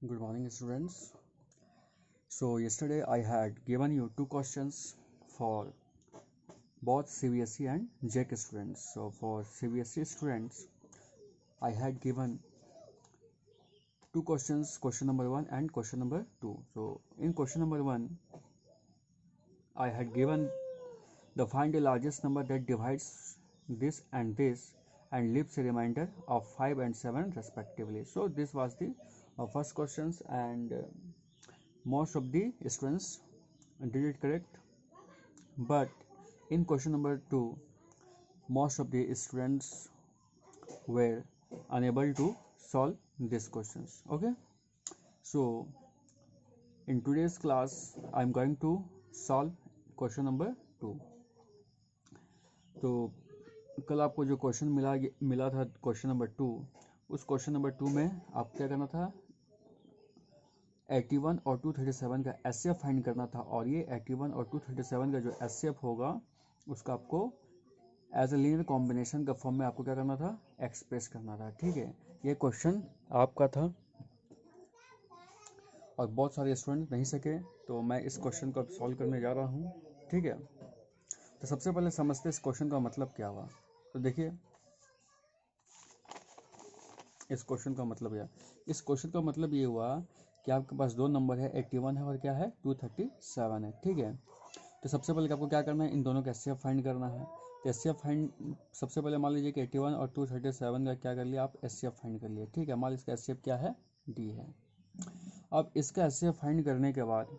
Good morning, students. So, yesterday I had given you two questions for both CBSE and JK students. So, for CBSE students, I had given two questions, question number 1 and question number 2. So, in question number 1, I had given the find the largest number that divides this and leaves a remainder of 5 and 7 respectively. So, this was the first questions, and most of the students did it correct, but in question number 2 most of the students were unable to solve these questions. Okay, so in today's class I am going to solve question number 2. तो कल आपको जो question मिला था question number 2, उस question number 2 में आपको क्या करना था, 81 और 237 का एचसीएफ फाइंड करना था, और ये 81 और 237 का जो एचसीएफ होगा उसका आपको एज ए लीनियर कॉम्बिनेशन का फॉर्म में आपको क्या करना था, एक्सप्रेस करना था. ठीक है, ये क्वेश्चन आपका था और बहुत सारे स्टूडेंट नहीं सके, तो मैं इस क्वेश्चन को अब सॉल्व करने जा रहा हूँ. ठीक है, तो सबसे पहले समझते इस क्वेश्चन का मतलब क्या हुआ. तो देखिए, इस क्वेश्चन का मतलब ये हुआ कि आपके पास दो नंबर है, 81 है और क्या है, 237 है. ठीक है, तो सबसे पहले आपको क्या करना है, इन दोनों का एचसीएफ फाइंड करना है. तो एचसीएफ फाइंड सबसे पहले मान लीजिए कि 81 और 237 का क्या कर लिया, आप एचसीएफ फाइंड कर लिए. ठीक है, मान लीजिए इसका एचसीएफ क्या है, डी है. अब इसका एचसीएफ फाइंड करने के बाद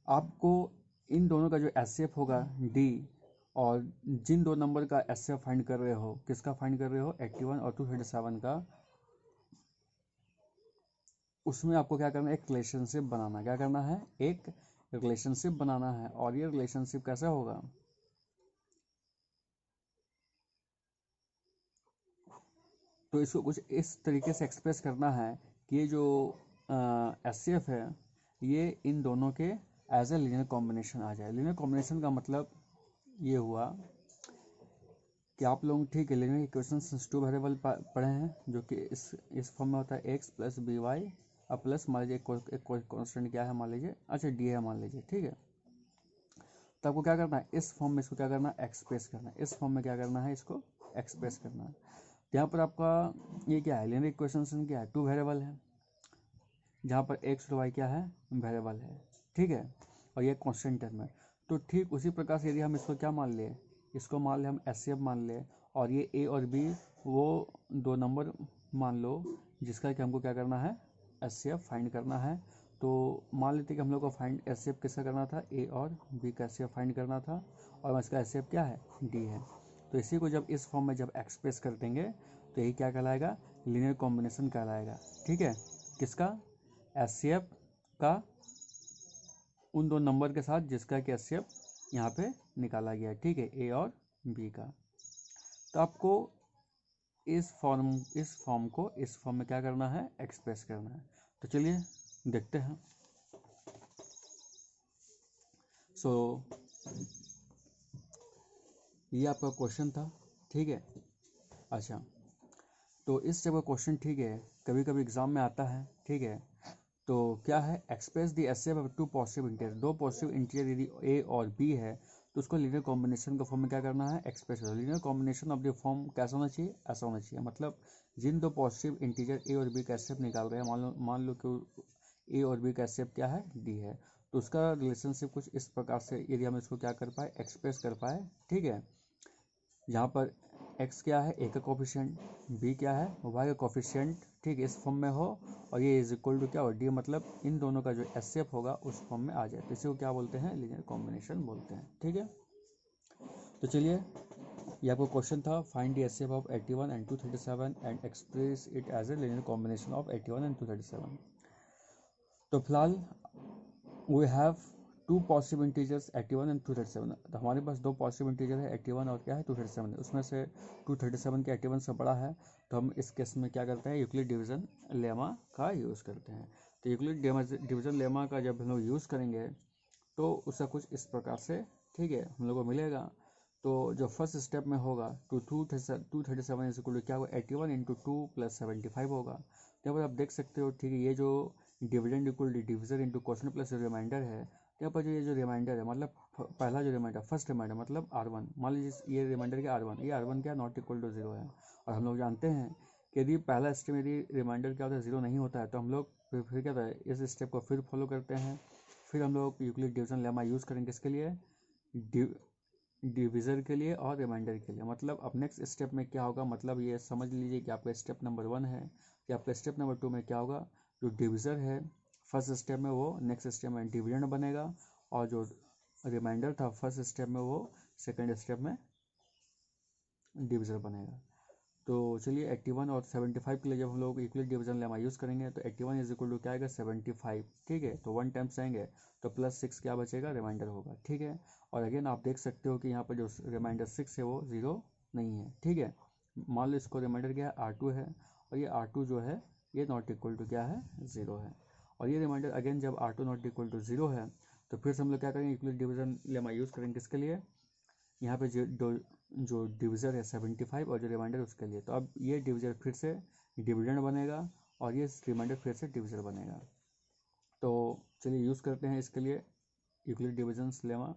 आपको इन दोनों का जो एचसीएफ होगा डी, और जिन दो नंबर का एचसीएफ फाइंड कर रहे हो, किसका फाइंड कर रहे हो, 81 और 237 का, उसमें आपको क्या करना है, एक रिलेशनशिप बनाना. क्या करना है, एक रिलेशनशिप बनाना है. और ये रिलेशनशिप कैसा होगा, तो इसको कुछ इस तरीके से एक्सप्रेस करना है कि ये जो एचसीएफ है ये इन दोनों के एज ए लीनियर कॉम्बिनेशन आ जाए. लीनियर कॉम्बिनेशन का मतलब ये हुआ कि आप लोग, ठीक है, लीनियर इक्वेशंस टू वेरिएबल पढ़े हैं, जो कि इस फॉर्म में होता है एक्स प्लस बी वाई और प्लस मान लीजिए एक कॉन्स्टेंट क्या है, मान लीजिए, अच्छा डी है मान लीजिए. ठीक है, तो आपको क्या करना है, इस फॉर्म में इसको क्या करना है, एक्सप्रेस करना है. इस फॉर्म में क्या करना है, इसको एक्सप्रेस करना है. यहाँ पर आपका ये क्या है, लीनियर इक्वेशन क्या है, टू वेरिएबल है, जहाँ पर एक्स और वाई क्या है, वेरिएबल है. ठीक है, और ये कांस्टेंट टर्म है. तो ठीक उसी प्रकार से यदि हम इसको क्या मान ले, इसको मान ले हम एचसीएफ मान ले, और ये ए और बी वो दो नंबर मान लो जिसका कि हमको क्या करना है, एचसीएफ फाइंड करना है. तो मान लेते कि हम लोग को फाइंड एचसीएफ किसका करना था, ए और बी का एचसीएफ फाइंड करना था, और इसका एचसीएफ क्या है, डी है. तो इसी को जब इस फॉर्म में जब एक्सप्रेस कर देंगे तो यही क्या कहलाएगा, लीनियर कॉम्बिनेशन कहलाएगा. ठीक है, किसका, एचसीएफ का उन दो नंबर के साथ जिसका कि एचसीएफ यहाँ पे निकाला गया है. ठीक है, ए और बी का. तो आपको इस फॉर्म को इस फॉर्म में क्या करना है, एक्सप्रेस करना है. तो चलिए देखते हैं. सो ये आपका क्वेश्चन था. ठीक है, अच्छा, तो इस टाइप का क्वेश्चन, ठीक है, कभी कभी एग्जाम में आता है. ठीक है, तो क्या है, express the HCF of two positive integer. दो पॉजिटिव इंटीजर यदि ए और बी है तो उसको लीनियर कॉम्बिनेशन का फॉर्म में क्या करना है, एक्सप्रेस करना. Linear combination of the form कैसा होना चाहिए, ऐसा होना चाहिए. मतलब जिन दो पॉजिटिव इंटीजर ए और बी का एचसीएफ निकाल रहे हैं, मान लो कि ए और बी का एचसीएफ क्या है, डी है, तो उसका रिलेशनशिप कुछ इस प्रकार से यदि हम इसको क्या कर पाए, एक्सप्रेस कर पाए. ठीक है, जहाँ पर x क्या है, ए का कोफिशिएंट, b क्या है, y का कोफिशिएंट, ठीक है, इस फॉर्म में हो, और ये इज इक्वल टू क्या हो, d, मतलब इन दोनों का जो एचसीएफ होगा उस फॉर्म में आ जाए. तो इसी को क्या बोलते हैं, लीनियर कॉम्बिनेशन बोलते हैं. ठीक है, तो चलिए, ये आपको क्वेश्चन था, find the HCF of 81 and 237 and express it as a linear combination of 81 and 237. तो फिलहाल we have two positive integers 81 and 237. तो हमारे पास दो पॉजिटिव इंटीजर है, 81 और क्या है, 237 है. उसमें से 237 के 81 से बड़ा है, तो हम इस केस में क्या करते हैं, यूक्लिड डिवीजन लेमा का यूज़ करते हैं. तो यूक्लिड डिवीजन लेमा का जब हम लोग यूज़ करेंगे तो उसका कुछ इस प्रकार से, ठीक है, हम लोग को मिलेगा. तो जो फर्स्ट स्टेप में होगा, 237 इज इक्वल टू क्या होगा, 81 इंटू 2 प्लस 75 होगा. यहाँ पर आप देख सकते हो, ठीक है, ये जो dividend equal division into question plus remainder है, यहाँ पर जो ये जो रिमाइंडर है मतलब पहला जो रिमाइंडर फर्स्ट रिमाइंडर मतलब R1, मान लीजिए ये रिमाइंडर क्या R1, ये R1 क्या नॉट इक्वल टू 0 है। और हम लोग जानते हैं कि यदि पहला स्टेप यदि रिमाइंडर क्या होता है 0 नहीं होता है तो हम लोग फिर क्या होता है, इस स्टेप को फिर फॉलो करते हैं। फिर हम लोग यूक्लिड डिवीजन लेमा यूज़ करेंगे इसके लिए, डिविज़र के लिए और रिमाइंडर के लिए। मतलब अब नेक्स्ट स्टेप में क्या होगा, मतलब ये समझ लीजिए कि आपका स्टेप नंबर 1 है कि आपका स्टेप नंबर 2 में क्या होगा, जो डिविज़र है फर्स्ट स्टेप में वो नेक्स्ट स्टेप में डिविडेंड बनेगा, और जो रिमाइंडर था फर्स्ट स्टेप में वो सेकेंड स्टेप में डिविज़र बनेगा। तो चलिए 81 और 75 के लिए जब हम लोग यूक्लिड डिवीजन लेमा यूज़ करेंगे तो 81 इज इक्वल टू क्या आएगा 75, ठीक है। तो 1 टाइम्स आएंगे तो +6 क्या बचेगा, रिमाइंडर होगा, ठीक है। और अगेन आप देख सकते हो कि यहाँ पर जो रिमाइंडर 6 है वो 0 नहीं है, ठीक है। मान लो इसको रिमाइंडर क्या है R2 है, और ये R2 जो है ये नॉट इक्वल टू क्या है 0 है। और ये रिमाइंडर अगेन जब R2 नॉट इक्वल टू 0 है तो फिर से हम लोग क्या करेंगे, यूक्लिड डिवीजन लेमा यूज़ करेंगे किसके लिए, यहाँ पे जो डिविज़र है 75 और जो रिमाइंडर उसके लिए। तो अब ये डिविज़र फिर से डिविडेंड बनेगा और ये रिमाइंडर फिर से डिविज़र बनेगा। तो चलिए यूज़ करते हैं इसके लिए यूक्लिड डिवीजन्स लेमा।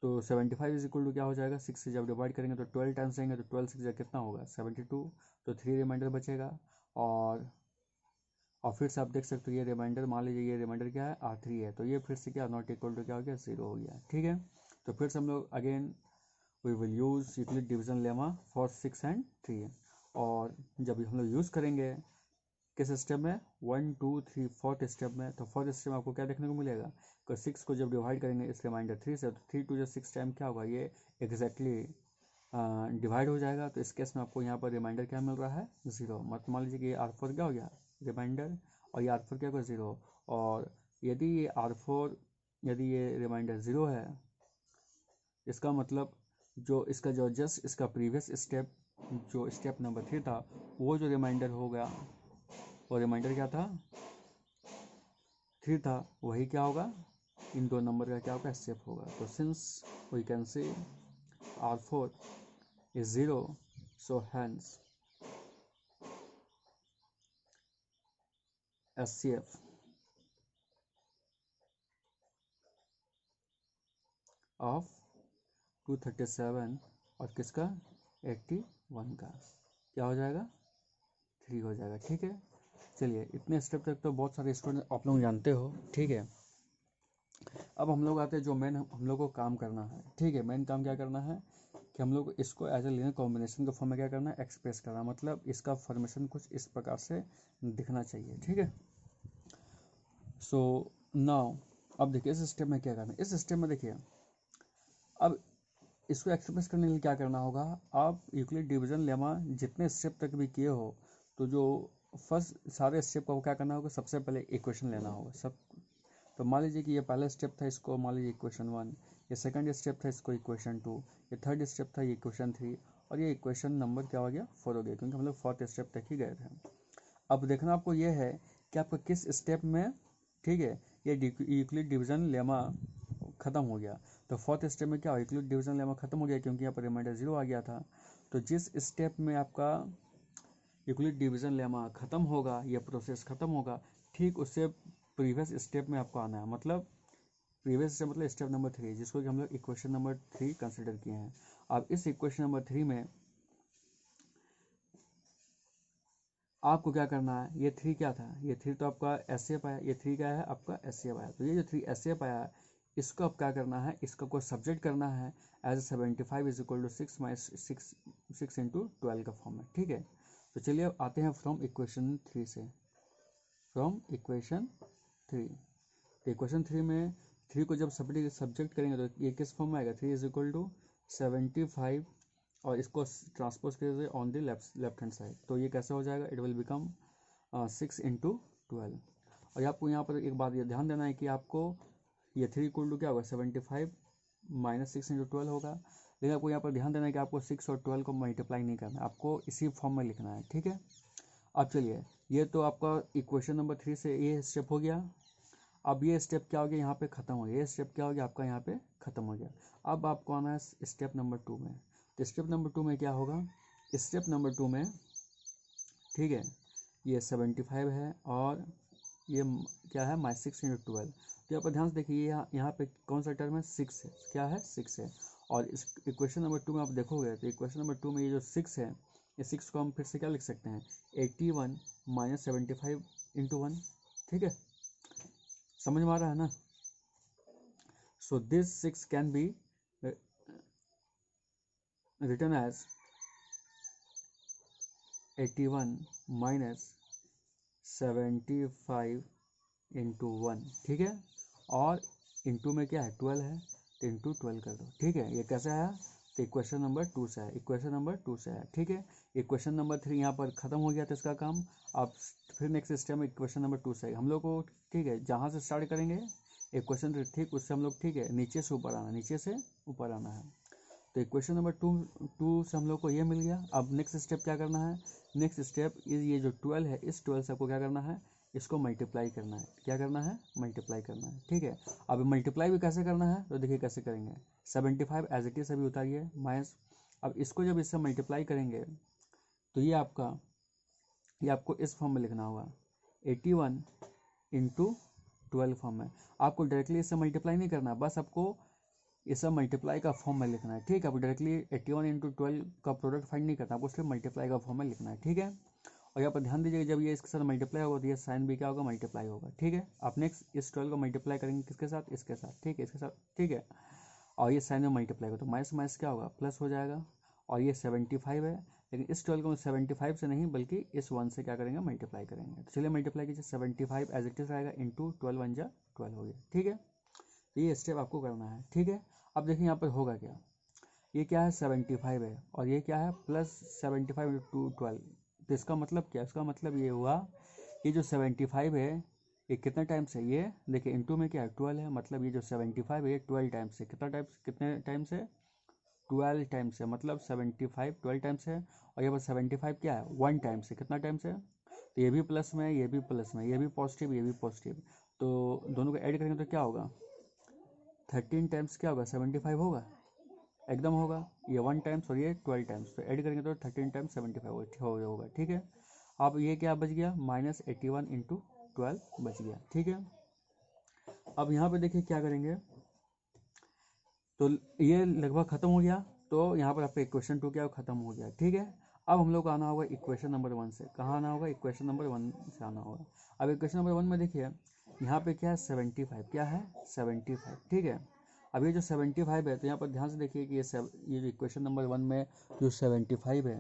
तो 75 इज इक्वल टू क्या हो जाएगा, 6 से जब डिवाइड करेंगे तो 12 टाइम्स आएंगे तो 12 6 कितना होगा 72, तो 3 रिमाइंडर बचेगा। और फिर से आप देख सकते हो ये रिमाइंडर, मान लीजिए ये रिमाइंडर क्या है R3 है, तो ये फिर से क्या नॉट इक्वल टू क्या हो गया 0 हो गया, ठीक है। तो फिर से हम लोग again we will use Euclid division lemma for 6 and 3, और जब हम लोग यूज़ करेंगे किस स्टेप में 1 2 3 फोर्थ स्टेप में, तो फोर्थ स्टेप में आपको क्या देखने को मिलेगा, तो 6 को जब डिवाइड करेंगे इस रिमाइंडर 3 से तो 3 2 6 टाइम क्या होगा, ये एग्जैक्टली डिवाइड हो जाएगा। तो इस केस में आपको यहाँ पर रिमाइंडर क्या मिल रहा है 0। मत मान लीजिए कि ये R4 क्या हो गया रिमाइंडर, और ये R4 क्या होगा 0। और यदि ये R4 यदि ये रिमाइंडर 0 है, इसका मतलब जो इसका जो जस्ट इसका प्रीवियस स्टेप जो स्टेप नंबर 3 था वो जो रिमाइंडर हो गया, वो रिमाइंडर क्या था 3 था, वही क्या होगा इन दो नंबर का क्या होगा स्टेप होगा। तो since we can say R4 is 0, so hence SCF of 237 और किसका 81 का क्या हो जाएगा 3 हो जाएगा, ठीक है। चलिए इतने स्टेप तक तो बहुत सारे स्टूडेंट आप लोग जानते हो, ठीक है। अब हम लोग आते हैं जो मेन हम लोग को काम करना है, ठीक है। मेन काम क्या करना है कि हम लोग इसको एज ए लीनियर कॉम्बिनेशन के फॉर्म में क्या करना है, एक्सप्रेस करना, मतलब इसका फॉर्मेशन कुछ इस प्रकार से दिखना चाहिए, ठीक है। सो नाउ अब देखिए इस स्टेप में क्या करना है, इस स्टेप में देखिए अब इसको एक्सप्रेस करने के लिए क्या करना होगा, आप यूक्लिड डिवीजन लेमा जितने स्टेप तक भी किए हो तो जो फर्स्ट सारे स्टेप को क्या करना होगा, सबसे पहले इक्वेशन लेना होगा सब। तो मान लीजिए कि ये पहला स्टेप था, इसको मान लीजिए इक्वेशन 1, ये सेकंड स्टेप था इसको इक्वेशन 2, ये थर्ड स्टेप था ये इक्वेशन 3, और ये इक्वेशन नंबर क्या हो गया 4 हो गया, क्योंकि हम लोग फोर्थ स्टेप तक ही गए थे। अब देखना आपको ये है कि आपको किस स्टेप में, ठीक है, ये यूक्लिड डिवीजन लेमा ख़त्म हो गया। तो फोर्थ स्टेप में क्या हो, यूक्लिड डिवीजन लेमा ख़त्म हो गया क्योंकि यहाँ पर रिमाइंडर 0 आ गया था। तो जिस स्टेप में आपका यूक्लिड डिवीजन लेमा ख़त्म होगा, ये प्रोसेस ख़त्म होगा, ठीक उससे प्रीवियस स्टेप में आपको आना है। मतलब प्रीवियस स्टेप मतलब स्टेप नंबर 3 जिसको कि हम लोग इक्वेशन नंबर 3 कंसिडर किए हैं। अब इस इक्वेशन नंबर 3 में आपको क्या करना है, ये 3 क्या था, ये 3 तो आपका एसएफ आया, ये 3 क्या है आपका एसएफ आया। तो ये जो 3 एसएफ आया इसको अब क्या करना है, इसका कोई सब्जेक्ट करना है as 75 is equal to 6 into 12 का फॉर्म है, ठीक है। तो चलिए अब आते हैं फ्रॉम इक्वेशन 3 से, फ्रॉम इक्वेशन 3। तो इक्वेशन 3 में 3 को जब सब्जेक्ट करेंगे तो ये किस फॉर्म में आएगा, 3 इज इक्वल टू 75 और इसको ट्रांसपोज करेंगे on the left hand side, तो ये कैसे हो जाएगा, इट विल बिकम 6 इंटू 12। और आपको यहाँ पर एक बात ये ध्यान देना है कि आपको ये 3 इक्वल टू क्या होगा 75 माइनस 6 इंटू 12 होगा, लेकिन आपको यहाँ पर ध्यान देना है कि आपको 6 और 12 को मल्टीप्लाई नहीं करना है, आपको इसी फॉर्म में लिखना है, ठीक है। अब चलिए ये तो आपका इक्वेशन नंबर 3 से ये स्टेप हो गया। अब ये स्टेप क्या हो गया यहाँ पे ख़त्म हो गया, ये स्टेप क्या हो गया आपका यहाँ पे ख़त्म हो गया। अब आपको आना है स्टेप नंबर 2 में। तो स्टेप नंबर 2 में क्या होगा, स्टेप नंबर 2 में, ठीक है, ये 75 है और ये क्या है माइनस 6 इंटू 12। तो यहाँ पर ध्यान से देखिए यहाँ पे कौन सा टर्म है 6 है, क्या है 6 है। और इस इक्वेशन नंबर 2 में आप देखोगे तो इक्वेशन नंबर 2 में ये जो 6 है, ये 6 को हम फिर से क्या लिख सकते हैं 81 माइनस 75 इंटू 1। ठीक है, समझ में आ रहा है ना। So this 6 can be written as 81 minus 75 into 1। ठीक है, और इंटू में क्या है 12 है, तो इंटू 12 कर दो। ठीक है, ये कैसे है, तो इक्वेशन नंबर 2 से है, इक्वेशन नंबर 2 से है। ठीक है, इक्वेशन नंबर 3 यहाँ पर खत्म हो गया था इसका काम। अब फिर नेक्स्ट स्टेप में इक्वेशन नंबर 2 से है हम लोग को। ठीक है, जहाँ से स्टार्ट करेंगे इक्वेशन ठीक उससे हम लोग, ठीक है, नीचे से ऊपर आना, नीचे से ऊपर आना है। तो इक्वेशन नंबर टू से हम लोग को ये मिल गया। अब नेक्स्ट स्टेप क्या करना है, नेक्स्ट स्टेप ये जो 12 है, इस 12 से आपको क्या करना है, इसको मल्टीप्लाई करना है। क्या करना है, मल्टीप्लाई करना है। ठीक है, अब मल्टीप्लाई भी कैसे करना है, तो देखिए कैसे करेंगे। 75 एज इट इज अभी उतारिए माइनस, अब इसको जब इससे मल्टीप्लाई करेंगे तो ये आपको इस फॉर्म में लिखना होगा 81 इंटू 12 फॉर्म में। आपको डायरेक्टली इससे मल्टीप्लाई नहीं करना, बस आपको ये सब मल्टीप्लाई का फॉर्म में लिखना है। ठीक है, आपको डायरेक्टली 81 इंटू 12 का प्रोडक्ट फाइंड नहीं करना, आपको सिर्फ मल्टीप्लाई का फॉर्म में लिखना है। ठीक है, और यहाँ पर ध्यान दीजिएगा जब ये इसके साथ मल्टीप्लाई होगा तो ये साइन भी क्या होगा, मल्टीप्लाई होगा। ठीक है, आप नेक्स्ट इस 12 को मल्टीप्लाई करेंगे किसके साथ, इसके साथ। ठीक है, इसके साथ। ठीक है, और ये साइन में मल्टीप्लाई होगा तो माइनस माइनस क्या होगा, प्लस हो जाएगा। और ये 75 है, लेकिन इस 12 को 75 से नहीं बल्कि इस 1 से क्या करेंगे, मल्टीप्लाई करेंगे। तो चलिए मल्टीप्लाई कीजिए, 75 एज इट इज आएगा इंटू 12 वन जा 12 हो गया। ठीक है, तो ये स्टेप आपको करना है। ठीक है, अब देखिए यहाँ पर होगा क्या, ये क्या है 75 है और ये क्या है प्लस 75 इंटू 12। तो इसका मतलब क्या, इसका मतलब ये हुआ ये जो 75 है ये कितने टाइम्स है, ये देखिए इंटू में क्या है 12 है, मतलब ये जो 75 है ये 12 टाइम्स है। कितना टाइम्स, कितने टाइम्स है 12 टाइम्स है, मतलब 75 12 टाइम्स है। और ये पर 75 क्या है 1 टाइम्स है, कितना टाइम्स है, तो ये भी प्लस में, ये भी प्लस में, ये भी पॉजिटिव, ये भी पॉजिटिव। तो दोनों को ऐड करेंगे तो क्या होगा 13 टाइम्स क्या होगा 75 होगा, एकदम होगा। ये 1 टाइम्स और ये 12 टाइम्स, तो ऐड करेंगे तो 13 टाइम्स 75 होगा। ठीक है, अब ये क्या बच गया माइनस 81 इंटू 12 बच गया। ठीक है, अब यहाँ पे देखिए क्या करेंगे, तो ये लगभग खत्म हो गया। तो यहाँ पर आपका इक्वेशन 2 क्या खत्म हो गया। ठीक है, अब हम लोग को आना होगा इक्वेशन नंबर 1 से। कहाँ आना होगा, इक्वेशन नंबर 1 से आना होगा। अब इक्वेशन नंबर 1 में देखिए यहाँ पे क्या है 75, क्या है 75। ठीक है, अब ये जो 75 है तो यहाँ पर ध्यान से देखिए कि ये जो इक्वेशन नंबर 1 में जो 75 है,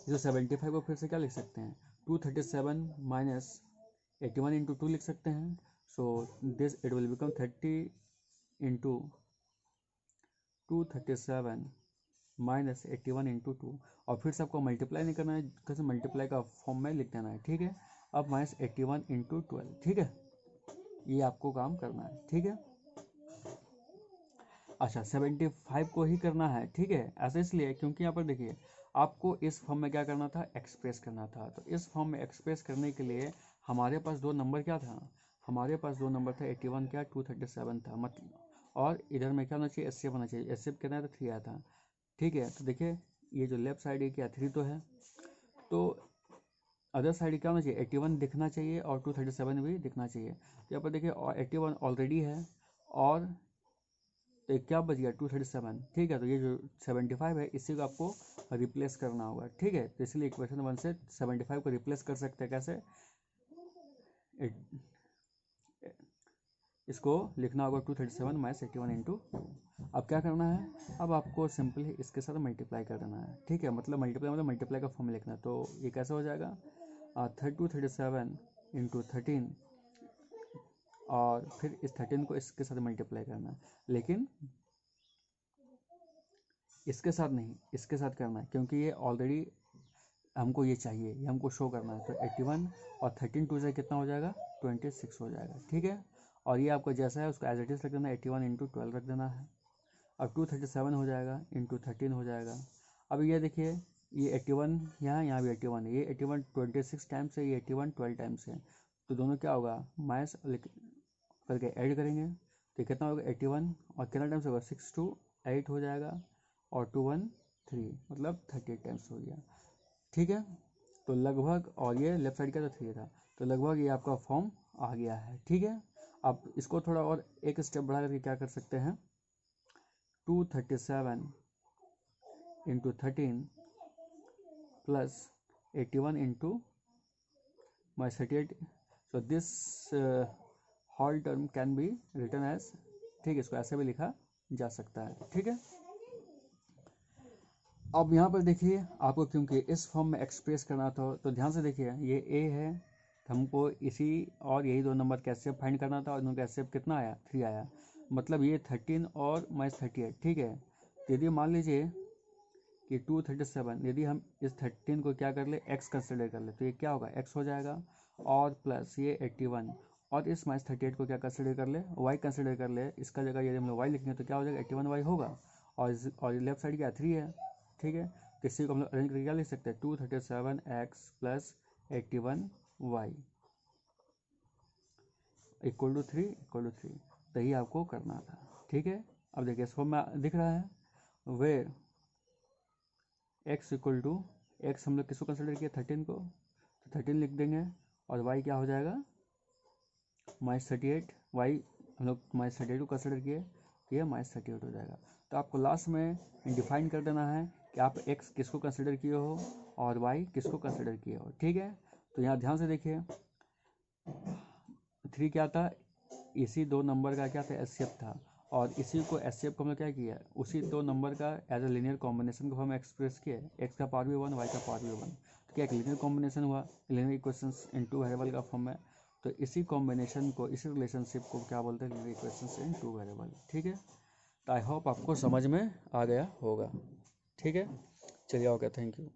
जो 75 को फिर से क्या लिख सकते हैं 237 माइनस 81 इंटू 2 लिख सकते हैं। So this it will become 30 into 237 minus 81 into 2। और फिर से आपको मल्टीप्लाई नहीं करना है, कैसे मल्टीप्लाई का फॉर्म में लिख देना है। ठीक है, अब माइनस 81 इंटू 12। ठीक है, ये आपको काम करना है। ठीक है, अच्छा 75 को ही करना है। ठीक है, ऐसा इसलिए क्योंकि यहाँ पर देखिए आपको इस फॉर्म में क्या करना था, एक्सप्रेस करना था। तो इस फॉर्म में एक्सप्रेस करने के लिए हमारे पास दो नंबर क्या था, हमारे पास दो नंबर था 81 क्या 237 था, मतलब और इधर में क्या होना चाहिए एस होना चाहिए, एस कितना है तो 3 आया था। ठीक है, तो देखिए ये जो लेफ्ट साइड है क्या 3 तो है, तो अदर साइड क्या होना चाहिए 81 दिखना चाहिए और 237 भी दिखना चाहिए। तो यहाँ पर देखिए 81 ऑलरेडी है और तो क्या बच गया 237। ठीक है, तो ये जो 75 है इसी को आपको रिप्लेस करना होगा। ठीक है, तो इसलिए इक्वेशन 1 से 75 को रिप्लेस कर सकते हैं कैसे, इसको लिखना होगा 237 माइनस 81 इंटू 2। अब क्या करना है, अब आपको सिंपली इसके साथ मल्टीप्लाई कर देना है। ठीक है, मतलब मल्टीप्लाई का फॉर्म लिखना है। तो ये कैसे हो जाएगा 237 इंटू 13 और फिर इस 13 को इसके साथ मल्टीप्लाई करना है, लेकिन इसके साथ नहीं, इसके साथ करना है क्योंकि ये ऑलरेडी हमको ये चाहिए, ये हमको शो करना है। तो 81 और 13 2 से कितना हो जाएगा 26 हो जाएगा। ठीक है, और ये आपको जैसा है उसको एज इट इज रख देना है, 81 इंटू 12 रख देना है। अब 237 हो जाएगा इंटू 13 हो जाएगा। अब ये देखिए ये 81 यहाँ भी 81 है, ये 81 26 टाइम्स है, ये 81 12 टाइम्स है। तो दोनों क्या होगा माइनस करके ऐड करेंगे तो कितना होगा 81 और कितना टाइम्स होगा 6 2 8 हो जाएगा और 2 1 3 मतलब 38 टाइम्स हो गया। ठीक है, तो लगभग, और ये लेफ्ट साइड का तो 3 था, तो लगभग ये आपका फॉर्म आ गया है। ठीक है, अब इसको थोड़ा और एक स्टेप बढ़ा करके क्या कर सकते हैं, 237 into 13 plus 81 into my 38, so this whole term can be written as, ठीक है, इसको ऐसे भी लिखा जा सकता है। ठीक है, अब यहाँ पर देखिए आपको क्योंकि इस फॉर्म में एक्सप्रेस करना था, तो ध्यान से देखिए ये ए है, तो हमको इसी और यही दो नंबर का एचसीएफ फाइंड करना था, और इनका एचसीएफ कितना आया, 3 आया, मतलब ये 13 और -38। ठीक है, तो यदि मान लीजिए कि 237, यदि हम इस 13 को क्या कर ले, एक्स कंसिडर कर ले, तो ये क्या होगा, एक्स हो जाएगा, और प्लस ये 81, और इस -38 को क्या कंसिडर कर ले, वाई कंसिडर कर ले, इसका जगह यदि हम लोग वाई लिखेंगे तो क्या हो जाएगा, 81y होगा, और लेफ्ट साइड क्या 3 है। ठीक है, तो इसी को हम लोग अरेंज करके क्या लिख सकते हैं, 237x plus 81y equal to 3, तो यही आपको करना था। ठीक है, अब देखिए इस फॉर्म में दिख रहा है, वे x इक्वल टू, एक्स हम लोग किसको कंसिडर किया, 13 को, तो 13 लिख देंगे, और y क्या हो जाएगा, -38, y हम लोग -38 को कंसिडर किए, तो ये -38 हो जाएगा। तो आपको लास्ट में डिफाइन कर देना है कि आप x किसको कंसिडर किए हो और y किसको कंसिडर किए हो। ठीक है, तो यहाँ ध्यान से देखिए 3 क्या था, इसी दो नंबर का क्या था, एचसीएफ था, और इसी को एचसीएफ को हमने क्या किया, उसी दो नंबर का एज ए लीनियर कॉम्बिनेशन को हम एक्सप्रेस किए, x का पावर भी 1, y का पावर भी 1, तो क्या एक लीनियर कॉम्बिनेशन हुआ, लीनियर इक्वेशंस इन 2 वेरिएबल का फॉर्म में, तो इसी कॉम्बिनेशन को, इसी रिलेशनशिप को क्या बोलते हैं, लीनियर इक्वेशंस इन 2 वेरिएबल। ठीक है, तो आई होप आपको समझ में आ गया होगा। ठीक है, चलिए ओके, थैंक यू।